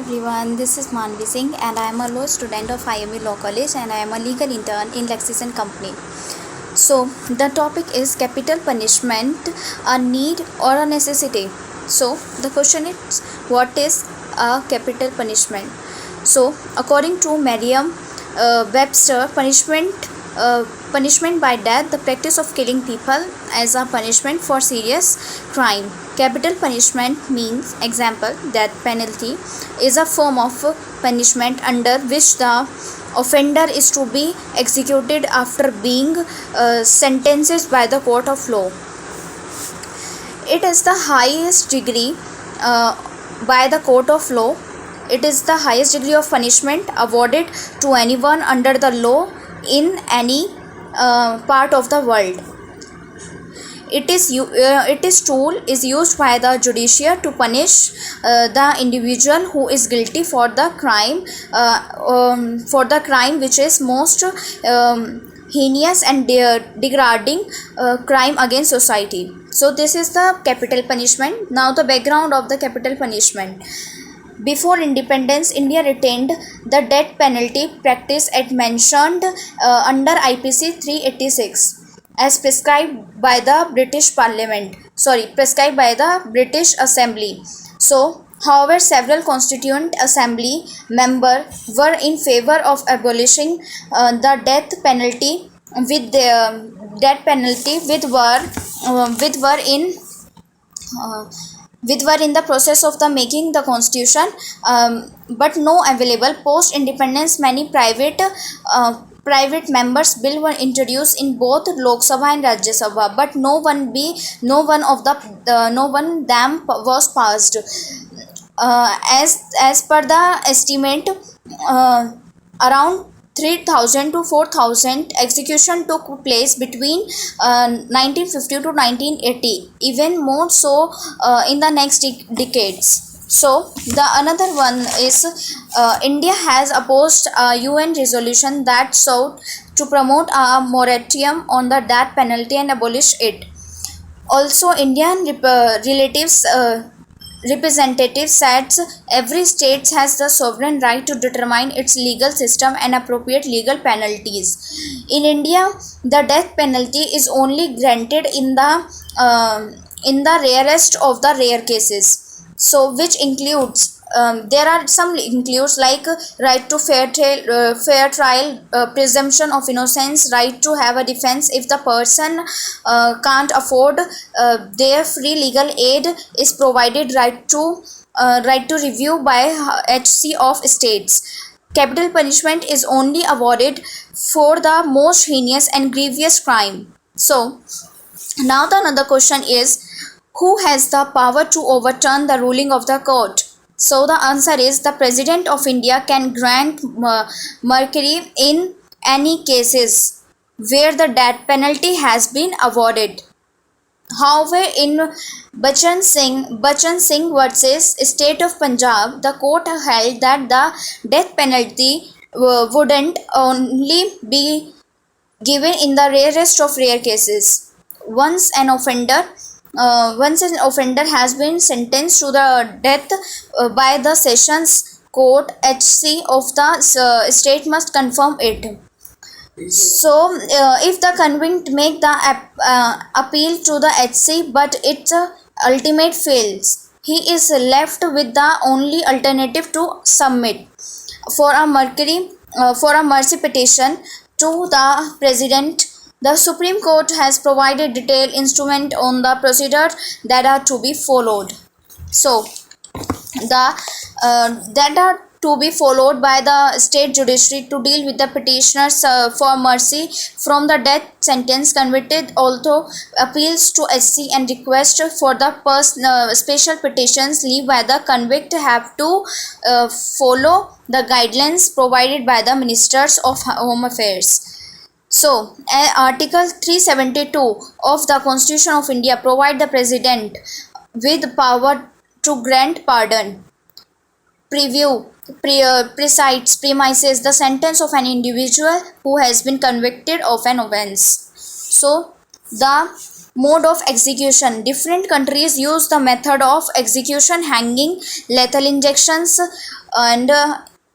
everyone, this is Manvi Singh and I am a law student of IME Law College and I am a legal intern in Lexington Company. So, the topic is capital punishment, a need or a necessity. So, the question is, what is a capital punishment? So, according to Merriam Webster, punishment by death, the practice of killing people as a punishment for serious crime. Capital punishment means, example, death penalty is a form of punishment under which the offender is to be executed after being sentenced by the court of law. It is the highest degree by the court of law. It is the highest degree of punishment awarded to anyone under the law in any part of the world. Its tool is used by the judiciary to punish the individual who is guilty for the crime which is most heinous and degrading crime against society. So this is the capital punishment. Now the background of the capital punishment. Before independence, India retained the death penalty practice as mentioned under IPC 386 as prescribed by the British Assembly. So, however, several Constituent Assembly members were in favor of abolishing the death penalty with were in the process of the making the constitution, but no available. Post independence, many private members bill were introduced in both Lok Sabha and Rajya Sabha, but no one them was passed. As per the estimate, around 3,000 to 4,000 execution took place between 1950 to 1980, even more so in the next decades. So the another one is India has opposed a UN resolution that sought to promote a moratorium on the death penalty and abolish it. Also, Indian representative said every state has the sovereign right to determine its legal system and appropriate legal penalties. In India, the death penalty is only granted in the rarest of the rare cases. So, which includes there are some includes like right to fair trial, presumption of innocence, right to have a defense if the person can't afford their free legal aid is provided, right to review by HC of states. Capital punishment is only awarded for the most heinous and grievous crime. So now the another question is, who has the power to overturn the ruling of the court? So the answer is the President of India can grant mercury in any cases where the death penalty has been awarded. However, in Bachan Singh versus State of Punjab, the court held that the death penalty wouldn't only be given in the rarest of rare cases. Once an offender has been sentenced to the death by the Sessions Court, HC of the state must confirm it. So, if the convict make the appeal to the HC, but its ultimate fails, he is left with the only alternative to submit for a mercy petition to the President. The Supreme Court has provided detailed instrument on the procedures that are to be followed. So, that are to be followed by the state judiciary to deal with the petitioners for mercy from the death sentence convicted, although appeals to SC and request for the special petitions leave by the convict have to follow the guidelines provided by the Ministers of Home Affairs. So, Article 372 of the Constitution of India provide the President with power to grant pardon, premises the sentence of an individual who has been convicted of an offence. So, the Mode of execution. Different countries use the method of execution: hanging, lethal injections, and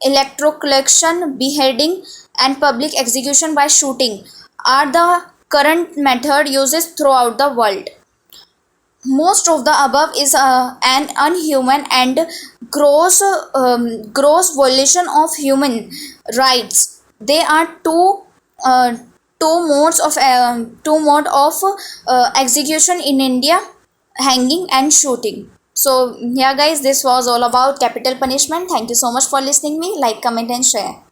electrocution, beheading, and public execution by shooting are the current method uses throughout the world. Most of the above is an unhuman and gross violation of human rights. They are uh, two mode of execution in India: hanging and shooting. So yeah guys, this was all about capital punishment. Thank you so much for listening me. Like, comment and share.